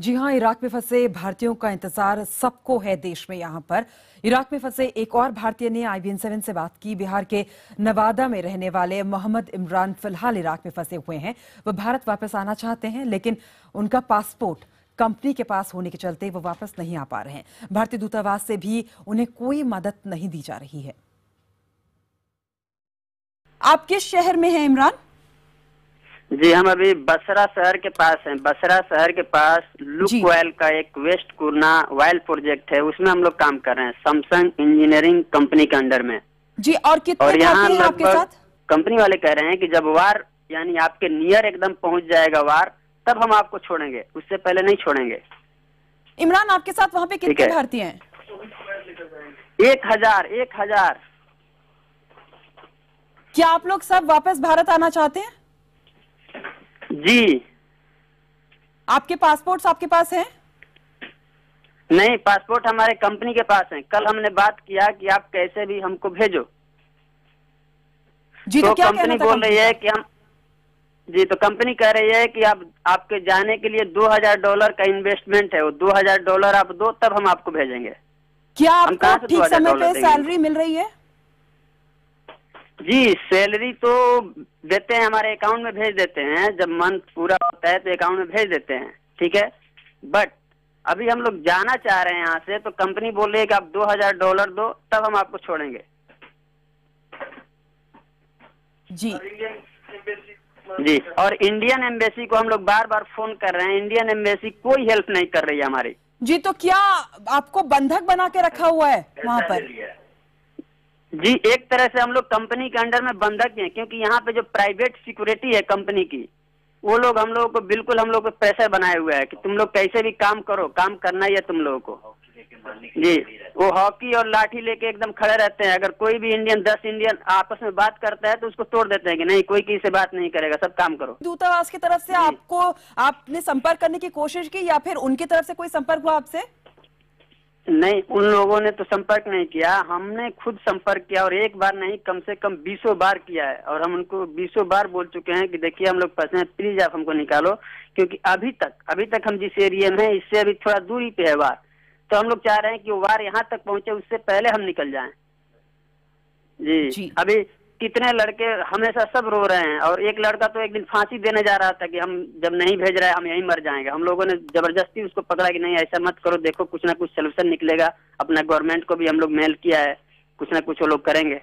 जी हां, इराक में फंसे भारतीयों का इंतजार सबको है देश में। यहां पर इराक में फंसे एक और भारतीय ने IBN7 से बात की। बिहार के नवादा में रहने वाले मोहम्मद इमरान फिलहाल इराक में फंसे हुए हैं। वो भारत वापस आना चाहते हैं, लेकिन उनका पासपोर्ट कंपनी के पास होने के चलते वो वापस नहीं आ पा रहे हैं। भारतीय दूतावास से भी उन्हें कोई मदद नहीं दी जा रही है। आप किस शहर में हैं इमरान? जी, हम अभी बसरा शहर के पास हैं। बसरा शहर के पास लुक ऑयल का एक वेस्ट कुरना ऑयल प्रोजेक्ट है, उसमें हम लोग काम कर रहे हैं, सैमसंग इंजीनियरिंग कंपनी के अंडर में। जी, और कितने यहाँ भारतीय हैं आपके साथ? कंपनी वाले कह रहे हैं कि जब वार यानी आपके नियर एकदम पहुंच जाएगा वार, तब हम आपको छोड़ेंगे, उससे पहले नहीं छोड़ेंगे। इमरान, आपके साथ वहां पे कितने भारतीय हैं? 1000। क्या आप लोग सब वापस भारत आना चाहते हैं? जी। आपके पासपोर्ट्स आपके पास हैं? नहीं, पासपोर्ट हमारे कंपनी के पास है। कल हमने बात किया कि आप कैसे भी हमको भेजो। जी, तो क्या कंपनी बोल रही है कि हम तो कंपनी कह रही है कि आपके जाने के लिए $2000 का इन्वेस्टमेंट है, वो $2000 आप दो, तब हम आपको भेजेंगे। क्या आपको ठीक समय पे सैलरी मिल रही है? जी, सैलरी तो देते हैं, हमारे अकाउंट में भेज देते हैं। जब मंथ पूरा होता है तो अकाउंट में भेज देते हैं, ठीक है। बट अभी हम लोग जाना चाह रहे हैं यहाँ से, तो कंपनी बोल रही है कि आप $2000 दो, तब हम आपको छोड़ेंगे। जी जी, और इंडियन एम्बेसी को हम लोग बार बार फोन कर रहे हैं, इंडियन एम्बेसी कोई हेल्प नहीं कर रही है हमारी। जी, तो क्या आपको बंधक बना के रखा हुआ है वहाँ पर? जी, एक तरह से हम लोग कंपनी के अंडर में बंधक हैं, क्योंकि यहाँ पे जो प्राइवेट सिक्योरिटी है कंपनी की, वो लोग हम लोगों को बिल्कुल हम लोग को प्रेशर बनाए हुए है कि तुम लोग कैसे भी काम करो, काम करना ही है तुम लोगों को। जी, वो हॉकी और लाठी लेके एकदम खड़े रहते हैं। अगर कोई भी 10 इंडियन आपस में बात करता है तो उसको तोड़ देते हैं कि नहीं, कोई किसी से बात नहीं करेगा, सब काम करो। दूतावास की तरफ से आपने संपर्क करने की कोशिश की या फिर उनकी तरफ से कोई संपर्क हुआ आपसे? नहीं, उन लोगों ने तो संपर्क नहीं किया, हमने खुद संपर्क किया, और एक बार नहीं कम से कम 20 बार किया है। और हम उनको 20 बार बोल चुके हैं कि देखिए हम लोग फंसे हैं, प्लीज आप हमको निकालो, क्योंकि अभी तक हम जिस एरिया में है इससे अभी थोड़ा दूरी पे है वार। तो हम लोग चाह रहे हैं कि वो वार यहाँ तक पहुंचे, उससे पहले हम निकल जाएं। जी। अभी कितने लड़के हमेशा सब रो रहे हैं, और एक लड़का तो एक दिन फांसी देने जा रहा था कि हम जब नहीं भेज रहे हम यहीं मर जाएंगे। हम लोगों ने जबरदस्ती उसको पकड़ा कि नहीं ऐसा मत करो, देखो कुछ ना कुछ सोल्यूशन निकलेगा। अपना गवर्नमेंट को भी हम लोग मेल किया है, कुछ ना कुछ वो लोग करेंगे।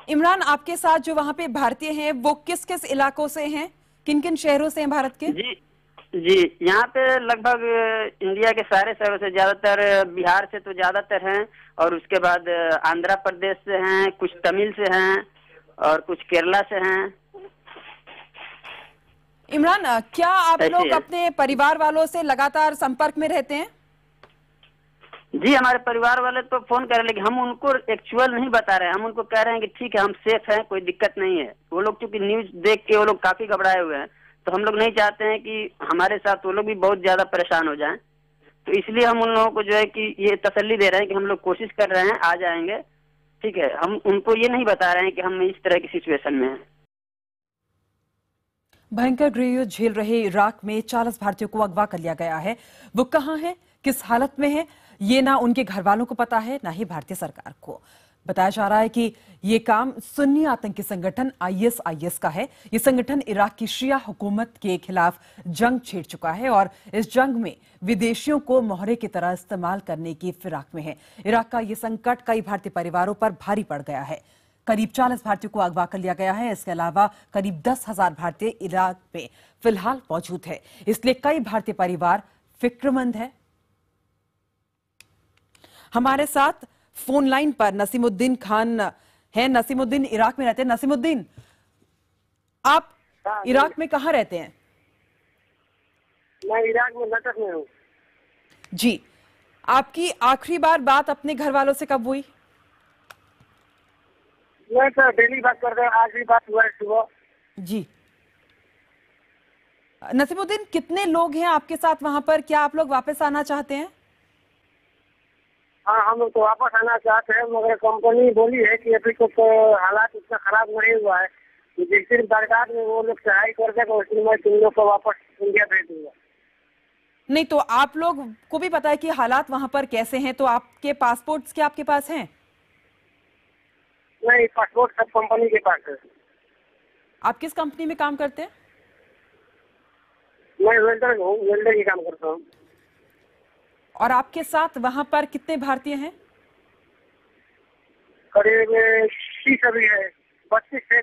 इमरान, आपके साथ जो वहाँ पे भारतीय हैं वो किस किस इलाकों से हैं, किन किन शहरों से हैं भारत के? जी, यहाँ पे लगभग इंडिया के सारे शहरों से, ज्यादातर बिहार से तो ज्यादातर हैं, और उसके बाद आंध्र प्रदेश से हैं, कुछ तमिल से हैं, और कुछ केरला से हैं। इमरान, क्या आप लोग अपने परिवार वालों से लगातार संपर्क में रहते हैं? जी, हमारे परिवार वाले तो फोन कर रहे हैं, लेकिन हम उनको एक्चुअल नहीं बता रहे हैं। हम उनको कह रहे हैं कि ठीक है हम सेफ हैं, कोई दिक्कत नहीं है। वो लोग क्योंकि न्यूज देख के वो लोग काफी घबराए हुए हैं, तो हम लोग नहीं चाहते हैं कि हमारे साथ वो लोग भी बहुत ज्यादा परेशान हो जाएं। तो इसलिए हम उन लोगों को जो है कि ये तसल्ली दे रहे हैं कि हम लोग कोशिश कर रहे हैं, आ जाएंगे, ठीक है। हम उनको ये नहीं बता रहे हैं कि हम इस तरह की सिचुएशन में हैं। भयंकर गृहयुद्ध झेल रहे इराक में 40 भारतीयों को अगवा कर लिया गया है। वो कहां है, किस हालत में है, ये ना उनके घर वालों को पता है, ना ही भारतीय सरकार को। बताया जा रहा है कि ये काम सुन्नी आतंकी संगठन ISIS का है। ये संगठन इराक की शिया हुकूमत के खिलाफ जंग छेड़ चुका है और इस जंग में विदेशियों को मोहरे की तरह इस्तेमाल करने की फिराक में है। इराक का ये संकट कई भारतीय परिवारों पर भारी पड़ गया है। करीब 40 भारतीयों को अगवा कर लिया गया है। इसके अलावा करीब 10,000 भारतीय इराक में फिलहाल मौजूद है, इसलिए कई भारतीय परिवार फिक्रमंद है। हमारे साथ फोन लाइन पर नसीमुद्दीन खान है। नसीमुद्दीन इराक में रहते हैं। नसीमुद्दीन, आप इराक में कहां रहते हैं? मैं इराक में लटक में हूँ। जी, आपकी आखिरी बार बात अपने घर वालों से कब हुई? मैं तो डेली बात कर रहा हूँ, आखिरी बात हुआ है सुबह। जी, नसीमुद्दीन, कितने लोग हैं आपके साथ वहां पर? क्या आप लोग वापस आना चाहते हैं? हाँ, हम लोग तो वापस आना चाहते हैं, मगर कंपनी बोली है कि अभी कुछ हालात इतना खराब नहीं हुआ है, जिस दिन सरकार में वो लोग सहाय कर देगा उस दिन मैं तुम लोग को वापस इंडिया भेज दूंगा। नहीं तो आप लोग को भी पता है कि हालात वहां पर कैसे हैं, तो आपके पासपोर्ट्स क्या आपके पास हैं? नहीं, पासपोर्ट सब कंपनी के पास है। आप किस कंपनी में काम करते हैं? मैं वेल्डर हूँ, वेल्डर की काम करता हूँ। और आपके साथ वहां पर कितने भारतीय हैं? करीब 30 अभी है। 32 से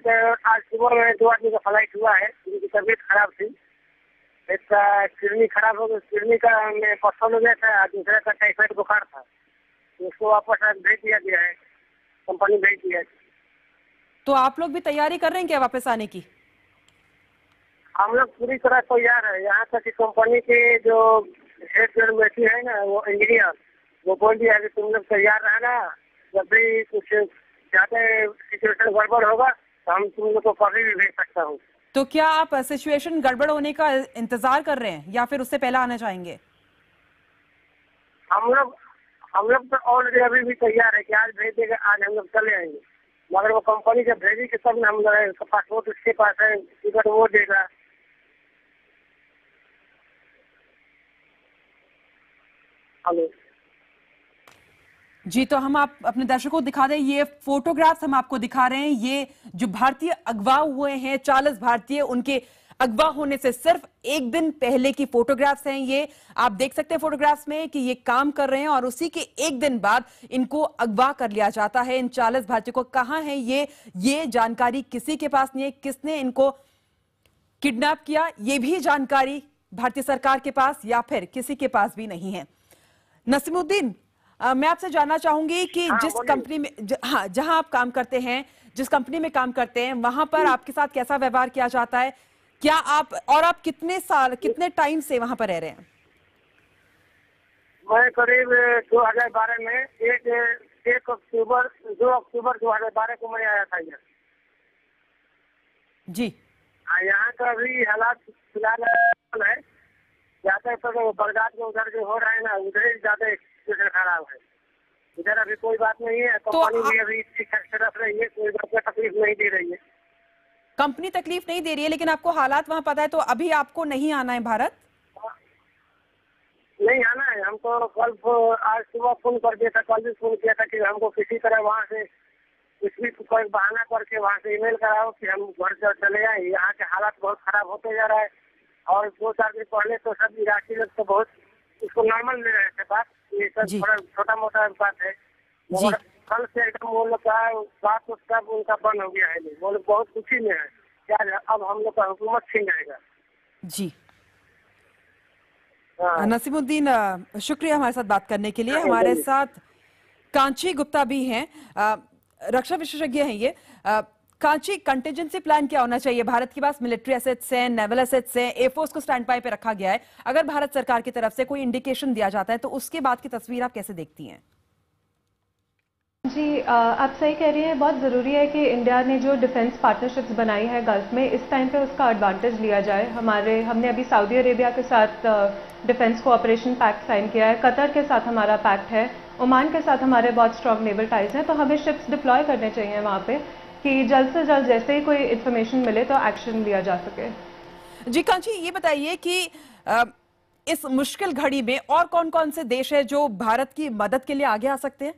आज सुबह में 2 आदमी का फ्लाइट हुआ है, उनकी तबीयत खराब थी। एक का किडनी खराब हो गई, किडनी का में पत्थर हो गया था, दूसरे का टाइफाइड बुखार था, उसको वापस आज भेज दिया गया है, कंपनी भेज दिया है। तो आप लोग भी तैयारी कर रहे हैं क्या वापस आने की? हम लोग पूरी तरह तैयार है। यहाँ तक कि कंपनी के जो हेड बैठी है ना, वो इंजीनियर, वो बोल दिया है कि तुम लोग तैयार रहना, जब भी कुछ ज्यादा सिचुएशन गड़बड़ होगा तो हम तुम लोग को कभी भी भेज सकता हूँ। तो क्या आप सिचुएशन गड़बड़ होने का इंतजार कर रहे हैं या फिर उससे पहले आना चाहेंगे? हम लोग तो ऑलरेडी अभी भी तैयार है कि आज भेज देगा, आज हम लोग चले आएंगे। मगर वो कंपनी जब भेजेगी तब ना हम लोग पासपोर्ट उसके पास है, टिकट वो देगा। हेलो जी, तो हम आप अपने दर्शकों को दिखा दें, ये फोटोग्राफ्स हम आपको दिखा रहे हैं। ये जो भारतीय अगवा हुए हैं, 40 भारतीय, उनके अगवा होने से सिर्फ एक दिन पहले की फोटोग्राफ्स हैं। ये आप देख सकते हैं फोटोग्राफ्स में कि ये काम कर रहे हैं और उसी के एक दिन बाद इनको अगवा कर लिया जाता है। इन 40 भारतीयों को कहां है ये जानकारी किसी के पास नहीं है। किसने इनको किडनैप किया ये भी जानकारी भारतीय सरकार के पास या फिर किसी के पास भी नहीं है। नसीमुद्दीन, मैं आपसे जानना चाहूंगी कि जिस कंपनी में जहां आप काम करते हैं, जिस कंपनी में काम करते हैं, वहां पर आपके साथ कैसा व्यवहार किया जाता है? क्या आप कितने टाइम से वहां पर रह रहे हैं? मैं करीब 2012 में 2 अक्टूबर 2012 को मैं आया था यहाँ। जी, यहाँ का भी हालात फिलहाल है, ज्यादा तो बगदाद में उधर जो हो रहा है ना, उधर ही ज्यादा सिचुएशन खराब है। इधर अभी कोई बात नहीं है, कंपनी भी अभी ठीक ठाक से रख रही है, कोई बात में तकलीफ नहीं दे रही है। कंपनी तकलीफ नहीं दे रही है, लेकिन आपको हालात वहां पता है, तो अभी आपको नहीं आना है भारत? नहीं आना है हमको। कल आज सुबह फोन कर दिया था, कल भी फोन किया था कि हमको किसी तरह वहाँ से कुछ भी कोई बहाना करके वहाँ से ईमेल कराओ कि हम घर से चले जाए। यहाँ के हालात बहुत खराब होते जा रहा है। और 2-4 दिन पहले तो सब इराकी लोग तो बहुत इसको नॉर्मल ले रहे थे बात, ये सब थोड़ा छोटा मोटा बात है। मगर कल से एकदम वो लोग का बात सब उनका बंद हो गया है। वो लोग बहुत खुशी में है, क्या अब हम लोग का हुकूमत छीन जाएगा। जी, नसीमुद्दीन, शुक्रिया हमारे साथ बात करने के लिए। हमारे साथ कांची गुप्ता भी हैं, रक्षा विशेषज्ञ हैं ये। कांची, कंटिजेंसी प्लान क्या होना चाहिए? भारत के पास मिलिट्री एसेट्स हैं, नेवल एसेट्स हैं, एयरफोर्स को स्टैंड बाय पे रखा गया है। अगर भारत सरकार की तरफ से कोई इंडिकेशन दिया जाता है तो उसके बाद की तस्वीर आप कैसे देखती हैं? जी, आप सही कह रही हैं। बहुत ज़रूरी है कि इंडिया ने जो डिफेंस पार्टनरशिप्स बनाई है गल्फ में, इस टाइम पे उसका एडवांटेज लिया जाए। हमने अभी सऊदी अरेबिया के साथ डिफेंस कोऑपरेशन पैक्ट साइन किया है, कतर के साथ हमारा पैक्ट है, ओमान के साथ हमारे बहुत स्ट्रॉन्ग नेवल टाइज हैं। तो हमें शिप्स डिप्लॉय करने चाहिए वहाँ पे कि जल्द से जल्द जैसे ही कोई इन्फॉर्मेशन मिले तो एक्शन लिया जा सके। जी कांची, ये बताइए कि इस मुश्किल घड़ी में और कौन कौन से देश है जो भारत की मदद के लिए आगे आ सकते हैं?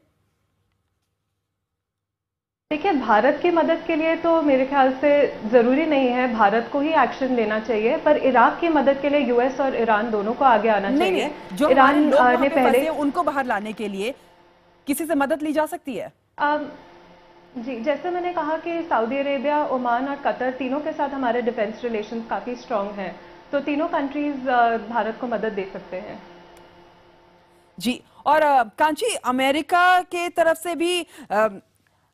देखिए, भारत की मदद के लिए तो मेरे ख्याल से ज़रूरी नहीं है भारत को ही एक्शन लेना चाहिए, पर इराक की मदद के लिए यूएस और ईरान दोनों को आगे आना चाहिए। जो ईरान ने पहले उनको बाहर लाने के लिए किसी से मदद ली जा सकती है? जी, जैसे मैंने कहा कि सऊदी अरेबिया, ओमान और कतर तीनों के साथ हमारे डिफेंस रिलेशंस काफ़ी स्ट्रॉन्ग हैं, तो तीनों कंट्रीज भारत को मदद दे सकते हैं। जी, और कांची, अमेरिका के तरफ से भी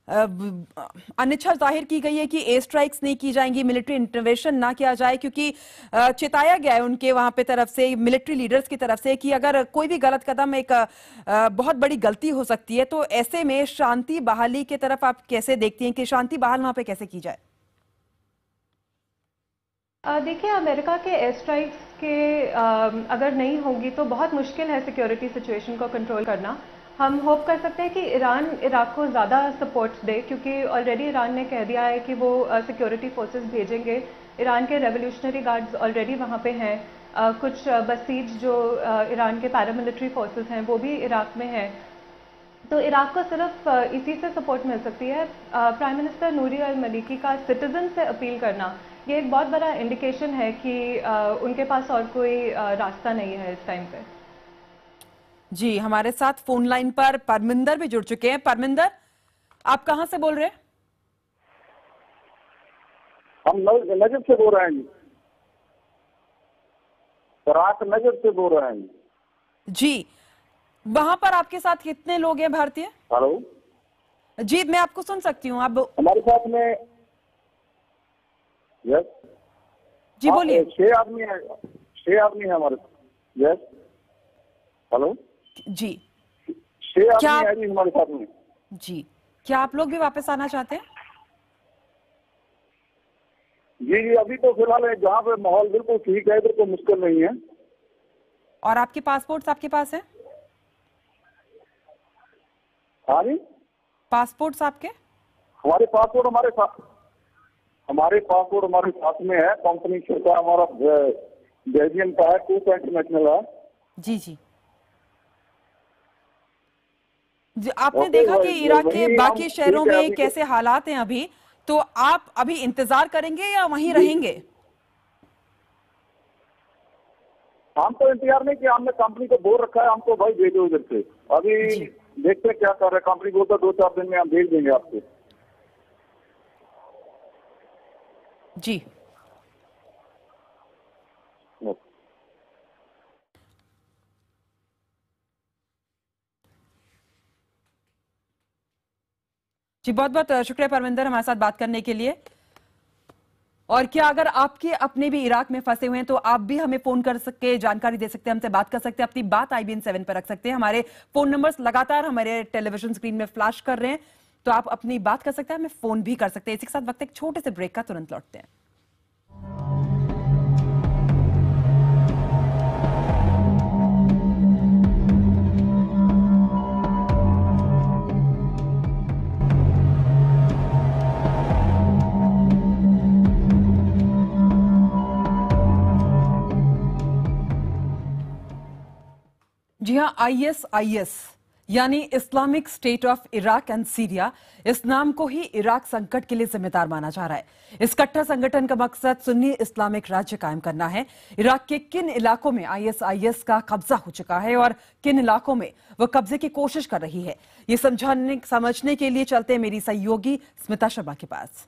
अनिच्छा जाहिर की गई है कि एयर स्ट्राइक्स नहीं की जाएंगी, मिलिट्री इंटरवेंशन ना किया जाए, क्योंकि चेताया गया है उनके वहां पे तरफ से, मिलिट्री लीडर्स की तरफ से, कि अगर कोई भी गलत कदम, एक बहुत बड़ी गलती हो सकती है। तो ऐसे में शांति बहाली की तरफ आप कैसे देखती हैं कि शांति बहाल वहां पे कैसे की जाए? देखिए, अमेरिका के एयर स्ट्राइक्स के अगर नहीं होंगी तो बहुत मुश्किल है सिक्योरिटी सिचुएशन को कंट्रोल करना। हम होप कर सकते हैं कि ईरान इराक को ज़्यादा सपोर्ट दे, क्योंकि ऑलरेडी ईरान ने कह दिया है कि वो सिक्योरिटी फोर्सेस भेजेंगे। ईरान के रेवोल्यूशनरी गार्ड्स ऑलरेडी वहाँ पे हैं। कुछ बसीज जो ईरान के पैरामिलिट्री फोर्सेस हैं वो भी इराक में हैं। तो इराक को सिर्फ इसी से सपोर्ट मिल सकती है। प्राइम मिनिस्टर नूरी अल मलिकी का सिटीजन से अपील करना ये एक बहुत बड़ा इंडिकेशन है कि उनके पास और कोई रास्ता नहीं है इस टाइम पे। जी, हमारे साथ फोन लाइन पर परमिंदर भी जुड़ चुके हैं। परमिंदर, आप कहां से बोल रहे हैं? हम नजब से बोल रहे हैं जी, इराक नजब से बोल रहे हैं जी। वहां पर आपके साथ कितने लोग हैं भारतीय? हेलो जी, मैं आपको सुन सकती हूँ। आप हमारे साथ में यस जी बोलिए। 6 आदमी है, 6 आदमी है हमारे साथ। यस हेलो जी, 6 क्या आदमी है जी हमारे साथ में। जी, क्या आप लोग भी वापस आना चाहते हैं? जी जी, अभी तो फिलहाल जहाँ पे माहौल बिल्कुल ठीक है, इधर कोई मुश्किल नहीं है। और आपके पासपोर्ट्स आपके पास हैं? हाँ जी, पासपोर्ट्स आपके? हमारे पासपोर्ट हमारे साथ में है। कंपनी का हमारा बेल्जियम का है, कूप इंटरनेशनल है। जी जी जी। आपने देखा कि इराक के बाकी शहरों में कैसे हालात हैं अभी, तो आप अभी इंतजार करेंगे या वहीं रहेंगे? हम तो इंतजार नहीं किया, हमने कंपनी को बोल रखा है हमको भाई भेजो उधर से। अभी देखते क्या कर रहे हैं, कंपनी बोलता 2-4 दिन में हम भेज देंगे आपको। जी जी, बहुत बहुत शुक्रिया परमिंदर हमारे साथ बात करने के लिए। और क्या अगर आपके अपने भी इराक में फंसे हुए हैं तो आप भी हमें फोन कर सकते, जानकारी दे सकते हैं, हमसे बात कर सकते हैं, अपनी बात IBN 7 पर रख सकते हैं। हमारे फोन नंबर्स लगातार हमारे टेलीविजन स्क्रीन में फ्लैश कर रहे हैं, तो आप अपनी बात कर सकते हैं, हमें फोन भी कर सकते हैं। इसी के साथ वक्त एक छोटे से ब्रेक का, तुरंत लौटते हैं। जी हाँ, ISIS यानी Islamic State of Iraq and Syria, इस नाम को ही इराक संकट के लिए जिम्मेदार माना जा रहा है। इस कट्टर संगठन का मकसद सुन्नी इस्लामिक राज्य कायम करना है। इराक के किन इलाकों में ISIS का कब्जा हो चुका है और किन इलाकों में वह कब्जे की कोशिश कर रही है, ये समझने के लिए चलते हैं मेरी सहयोगी स्मिता शर्मा के पास।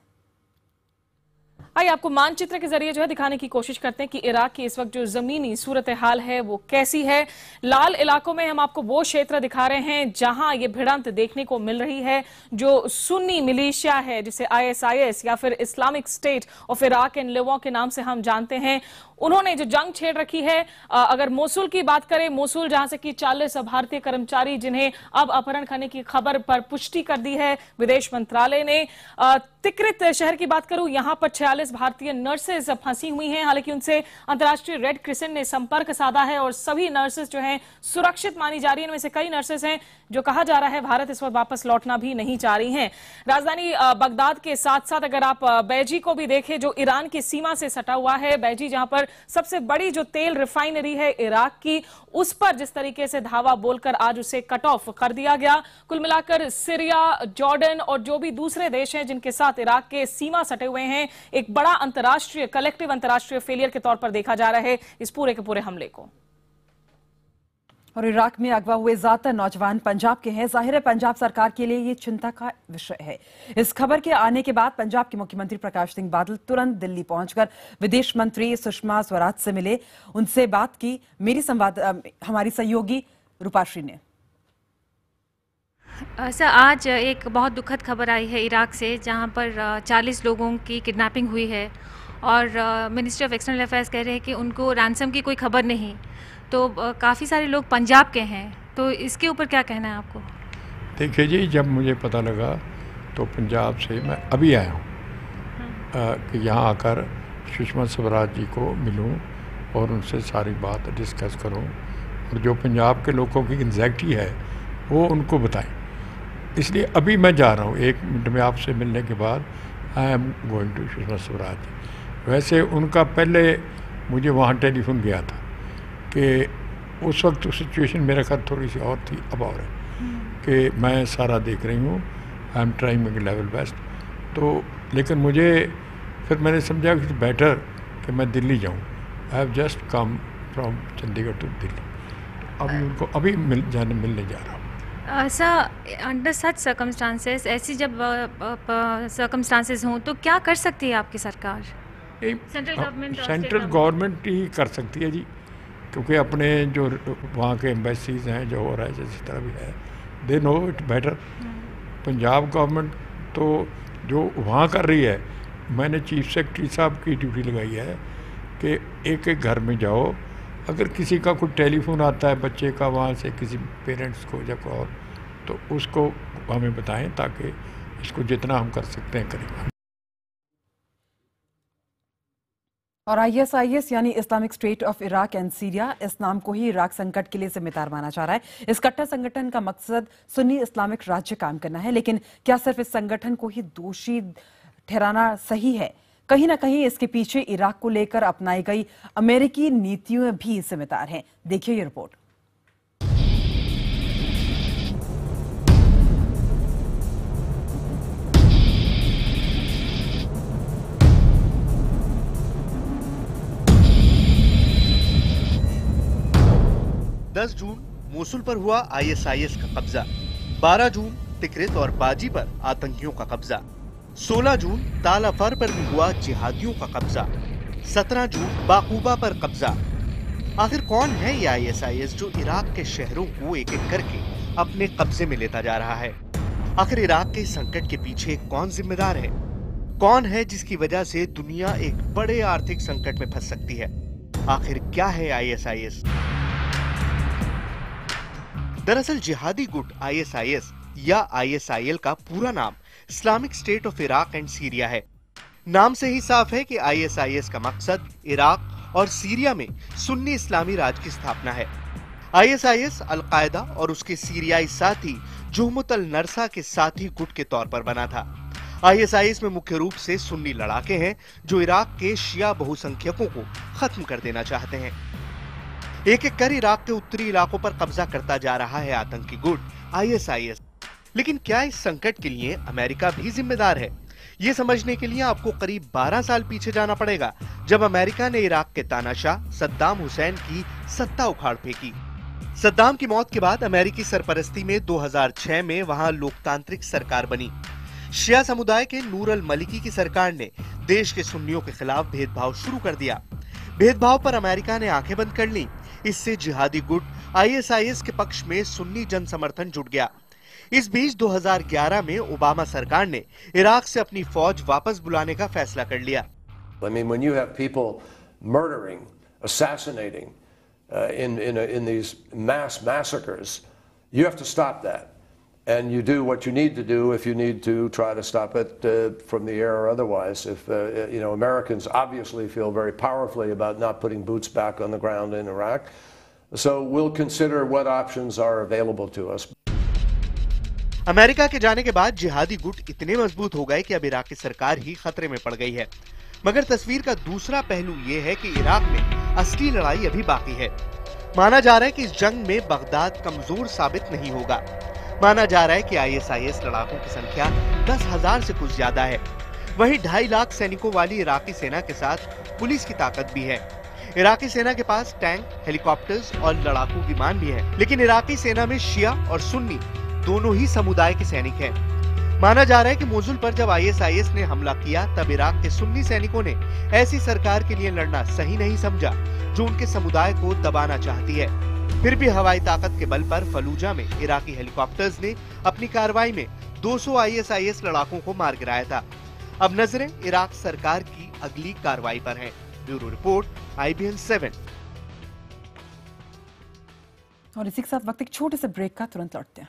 आइए आपको मानचित्र के जरिए जो है दिखाने की कोशिश करते हैं कि इराक की इस वक्त जो जमीनी सूरत हाल है वो कैसी है। लाल इलाकों में हम आपको वो क्षेत्र दिखा रहे हैं जहां ये भिड़ंत देखने को मिल रही है। जो सुन्नी मिलिशिया है जिसे ISIS या फिर Islamic State of Iraq and Levant के नाम से हम जानते हैं, उन्होंने जो जंग छेड़ रखी है। अगर मोसुल की बात करें, मोसुल जहां से कि 40 भारतीय कर्मचारी जिन्हें अब अपहरण करने की खबर पर पुष्टि कर दी है विदेश मंत्रालय ने। तिक्रित शहर की बात करूं, यहां पर 46 भारतीय नर्सेज फंसी हुई हैं। हालांकि उनसे अंतर्राष्ट्रीय रेड क्रिसेंट ने संपर्क साधा है और सभी नर्सेज जो हैं सुरक्षित मानी जा रही है। इनमें से कई नर्सेज हैं जो कहा जा रहा है भारत इस वक्त वापस लौटना भी नहीं चाह रही हैं। राजधानी बगदाद के साथ साथ अगर आप बैजी को भी देखें, जो ईरान की सीमा से सटा हुआ है, बैजी जहां पर सबसे बड़ी जो तेल रिफाइनरी है इराक की, उस पर जिस तरीके से धावा बोलकर आज उसे कट ऑफ कर दिया गया। कुल मिलाकर सीरिया, जॉर्डन और जो भी दूसरे देश हैं जिनके साथ इराक के सीमा सटे हुए हैं, एक बड़ा अंतर्राष्ट्रीय कलेक्टिव अंतर्राष्ट्रीय फेलियर के तौर पर देखा जा रहा है इस पूरे के पूरे हमले को। और इराक में अगवा हुए ज्यादातर नौजवान पंजाब के हैं। जाहिर है पंजाब सरकार के लिए ये चिंता का विषय है। इस खबर के आने के बाद पंजाब के मुख्यमंत्री प्रकाश सिंह बादल तुरंत दिल्ली पहुंचकर विदेश मंत्री सुषमा स्वराज से मिले, उनसे बात की। हमारी सहयोगी रूपाश्री ने। सर, आज एक बहुत दुखद खबर आई है इराक से, जहां पर 40 लोगों की किडनैपिंग हुई है और मिनिस्ट्री ऑफ एक्सटर्नल अफेयर्स कह रहे हैं कि उनको रैंसम की कोई खबर नहीं। तो काफ़ी सारे लोग पंजाब के हैं, तो इसके ऊपर क्या कहना है आपको? देखिए जी, जब मुझे पता लगा तो पंजाब से मैं अभी आया हूँ कि यहाँ आकर सुषमा स्वराज जी को मिलूँ और उनसे सारी बात डिस्कस करूँ और जो पंजाब के लोगों की एंग्जाइटी है वो उनको बताएं। इसलिए अभी मैं जा रहा हूँ, 1 मिनट में आपसे मिलने के बाद I am going to Sushma Swaraj. वैसे उनका पहले मुझे वहाँ टेलीफोन गया था कि उस वक्त सिचुएशन मेरे ख्याल थोड़ी सी और थी, अब और है कि मैं सारा देख रही हूँ, I am trying my level best. तो लेकिन मुझे फिर मैंने समझा कि बेटर कि मैं दिल्ली जाऊँ। I have just come from Chandigarh to Delhi. अभी उनको अभी मिलने जा रहा हूँ। सर, अंडर सच सर्कमस्टांसेस, ऐसी जब सर्कमस्टांसेस हों तो क्या कर सकती है आपकी सरकार? सेंट्रल गवर्नमेंट ही कर सकती है जी, क्योंकि अपने जो वहाँ के एम्बेसीज हैं, जो हो रहा है जिस तरह भी है, they know it better. Punjab government तो जो वहाँ कर रही है, मैंने चीफ सेक्रेटरी साहब की ड्यूटी लगाई है कि एक एक घर में जाओ, अगर किसी का कोई टेलीफोन आता है बच्चे का वहाँ से किसी पेरेंट्स को या कोई और, तो उसको हमें बताएं ताकि इसको जितना हम कर सकते हैं करें। और ISIS यानी Islamic State of Iraq and Syria, इस नाम को ही इराक संकट के लिए जिम्मेदार माना जा रहा है। इस कट्टर संगठन का मकसद सुन्नी इस्लामिक राज्य कायम करना है, लेकिन क्या सिर्फ इस संगठन को ही दोषी ठहराना सही है? कहीं ना कहीं इसके पीछे इराक को लेकर अपनाई गई अमेरिकी नीतियों भी जिम्मेदार हैं। देखिए ये रिपोर्ट। जून मोसुल पर हुआ ISIS का कब्जा, 12 जून तिकरित और बाजी पर आतंकियों का कब्जा, 16 जून तालाफर पर भी हुआ जिहादियों का कब्जा, 17 जून बाकूबा पर कब्जा। आखिर कौन है ये ISIS जो इराक के शहरों को एक एक करके अपने कब्जे में लेता जा रहा है? आखिर इराक के संकट के पीछे कौन जिम्मेदार है? कौन है जिसकी वजह से दुनिया एक बड़े आर्थिक संकट में फंस सकती है? आखिर क्या है ISIS? दरअसल जिहादी गुट ISIS या ISIL का पूरा नाम Islamic State of Iraq and Syria है। नाम से ही साफ है कि ISIS का मकसद इराक और सीरिया में सुन्नी इस्लामी राज की स्थापना है। ISIS अल-कायदा और उसके सीरियाई साथी जुहमत अल-नरसा के साथी गुट के तौर पर बना था। ISIS में मुख्य रूप से सुन्नी लड़ाके हैं जो इराक के शिया बहुसंख्यकों को खत्म कर देना चाहते हैं। एक एक कर इराक के उत्तरी इलाकों पर कब्जा करता जा रहा है आतंकी गुट ISIS। लेकिन क्या इस संकट के लिए अमेरिका भी जिम्मेदार है? ये समझने के लिए आपको करीब 12 साल पीछे जाना पड़ेगा, जब अमेरिका ने इराक के तानाशाह सद्दाम हुसैन की सत्ता उखाड़ फेंकी। सद्दाम की मौत के बाद अमेरिकी सरपरस्ती में 2006 में वहां लोकतांत्रिक सरकार बनी। शिया समुदाय के नूर अल मलिकी की सरकार ने देश के सुन्नियों के खिलाफ भेदभाव शुरू कर दिया। भेदभाव पर अमेरिका ने आंखें बंद कर ली। इससे जिहादी गुट ISIS के पक्ष में सुन्नी जन समर्थन जुट गया। इस बीच 2011 में ओबामा सरकार ने इराक से अपनी फौज वापस बुलाने का फैसला कर लिया। I mean, when you have people murdering, assassinating in these mass massacres, you have to stop that. And you do what you need to do if you need to try to stop it from the air or otherwise. If Americans obviously feel very powerfully about not putting boots back on the ground in Iraq, so we'll consider what options are available to us. America के जाने के बाद जिहादी गुट इतने मजबूत हो गए कि अब इराक की सरकार ही खतरे में पड़ गई है। मगर तस्वीर का दूसरा पहलू ये है कि इराक में असली लड़ाई अभी बाकी है। माना जा रहा है कि इस जंग में बगदाद कमजोर साबित नहीं होगा। माना जा रहा है कि ISIS लड़ाकों की संख्या 10,000 से कुछ ज्यादा है। वहीं 2.5 लाख सैनिकों वाली इराकी सेना के साथ पुलिस की ताकत भी है। इराकी सेना के पास टैंक, हेलीकॉप्टर्स और लड़ाकू विमान भी है। लेकिन इराकी सेना में शिया और सुन्नी दोनों ही समुदाय के सैनिक हैं। माना जा रहा है कि मोसुल पर जब ISIS ने हमला किया तब इराक के सुन्नी सैनिकों ने ऐसी सरकार के लिए लड़ना सही नहीं समझा जो उनके समुदाय को दबाना चाहती है। फिर भी हवाई ताकत के बल पर फलूजा में इराकी हेलीकॉप्टर्स ने अपनी कार्रवाई में 200 ISIS लड़ाकों को मार गिराया था। अब नजरें इराक सरकार की अगली कार्रवाई पर हैं। Bureau report, IBN 7। और इसी के साथ वक्त एक छोटे से ब्रेक का, तुरंत लौटते हैं।